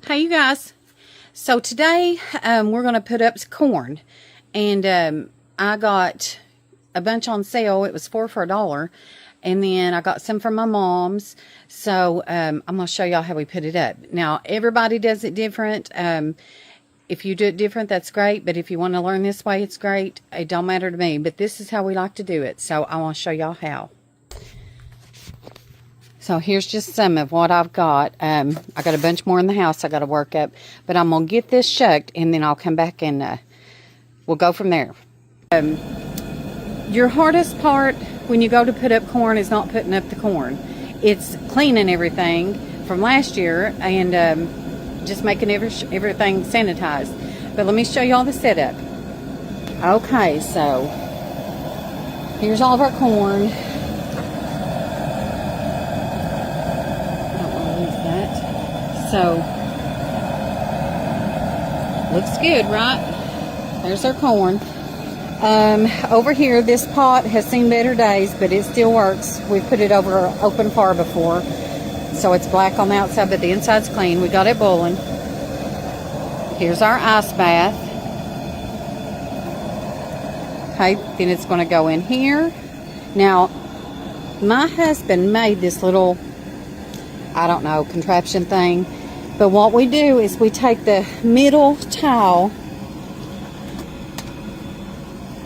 Hey you guys, so today we're going to put up corn, and I got a bunch on sale. It was 4 for $1, and then I got some from my mom's. So I'm going to show y'all how we put it up. Now everybody does it different. If you do it different, that's great, but if you want to learn this way, it's great. It don't matter to me, but this is how we like to do it, so I want to show y'all how. So here's just some of what I've got. I got a bunch more in the house I got to work up. But I'm going to get this shucked, and then I'll come back and we'll go from there. Your hardest part when you go to put up corn is not putting up the corn. It's cleaning everything from last year and just making everything sanitized. But let me show you all the setup. Okay, so here's all of our corn. So, looks good, right? There's our corn. Over here, this pot has seen better days, but it still works. We've put it over open fire before, so it's black on the outside, but the inside's clean. We got it boiling. Here's our ice bath. Okay, then it's going to go in here. Now, my husband made this little, I don't know, contraption thing. But what we do is we take the middle towel.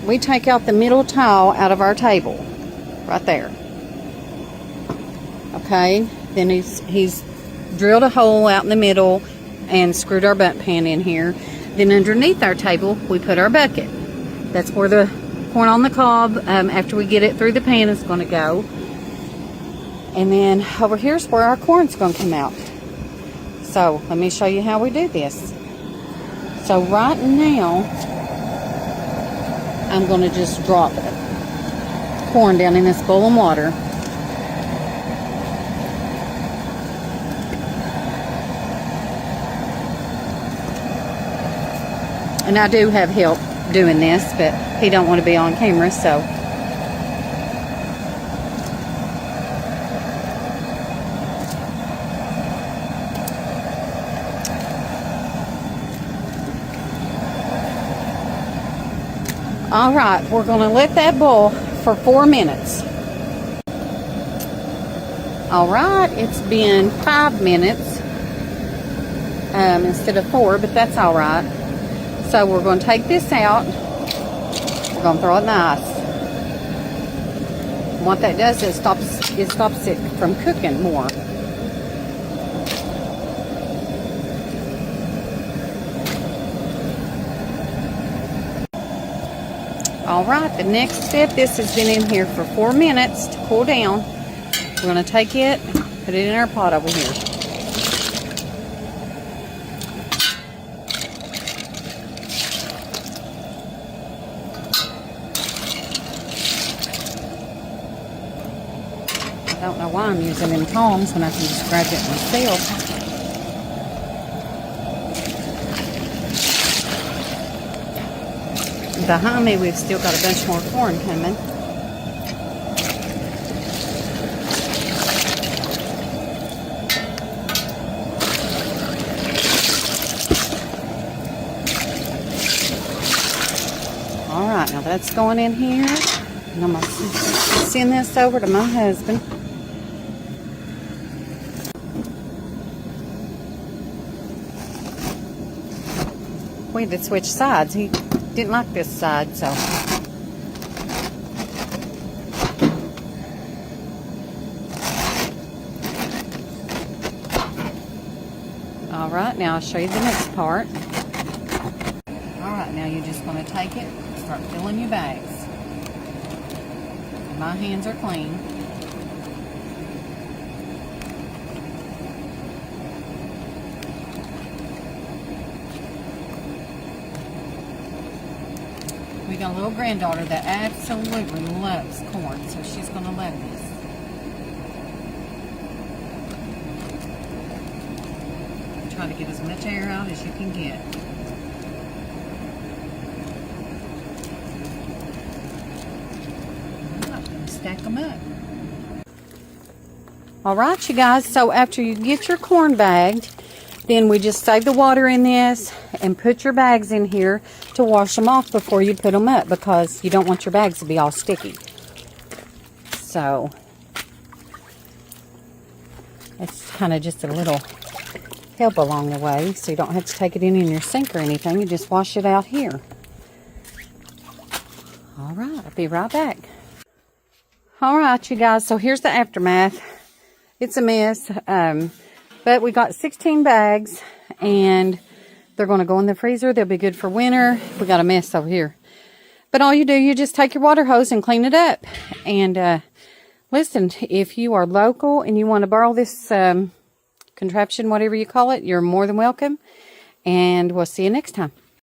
We take out the middle towel out of our table. Right there. Okay. Then he's drilled a hole out in the middle and screwed our butt pan in here. Then underneath our table, we put our bucket. That's where the corn on the cob, after we get it through the pan, is going to go. And then over here's where our corn's going to come out. So let me show you how we do this. So right now, I'm going to just drop corn down in this bowl of water. And I do have help doing this, but he don't want to be on camera, so. Alright, we're going to let that boil for 4 minutes. Alright, it's been 5 minutes instead of 4, but that's alright. So we're going to take this out. We're going to throw it in the ice. And what that does is it stops it from cooking more. Alright, the next step, this has been in here for 4 minutes to cool down. We're going to take it, put it in our pot over here. I don't know why I'm using them tongs when I can just grab it myself. Behind me, we've still got a bunch more corn coming. Alright, now that's going in here. And I'm going to send this over to my husband. We had to switch sides. He didn't like this side, so. Alright, now I'll show you the next part. Alright, now you're just going to take it and start filling your bags. My hands are clean. We got a little granddaughter that absolutely loves corn, so she's going to love this. Try to get as much air out as you can get. Stack them up. All right, you guys, so after you get your corn bagged, Then we just save the water in this and put your bags in here to wash them off before you put them up, because you don't want your bags to be all sticky. So it's kind of just a little help along the way, so you don't have to take it in your sink or anything. You just wash it out here. All right, I'll be right back. All right, you guys, so here's the aftermath. It's a mess, but we got 16 bags, and they're going to go in the freezer. They'll be good for winter. We got a mess over here. But all you do, you just take your water hose and clean it up. And listen, if you are local and you want to borrow this contraption, whatever you call it, you're more than welcome. And we'll see you next time.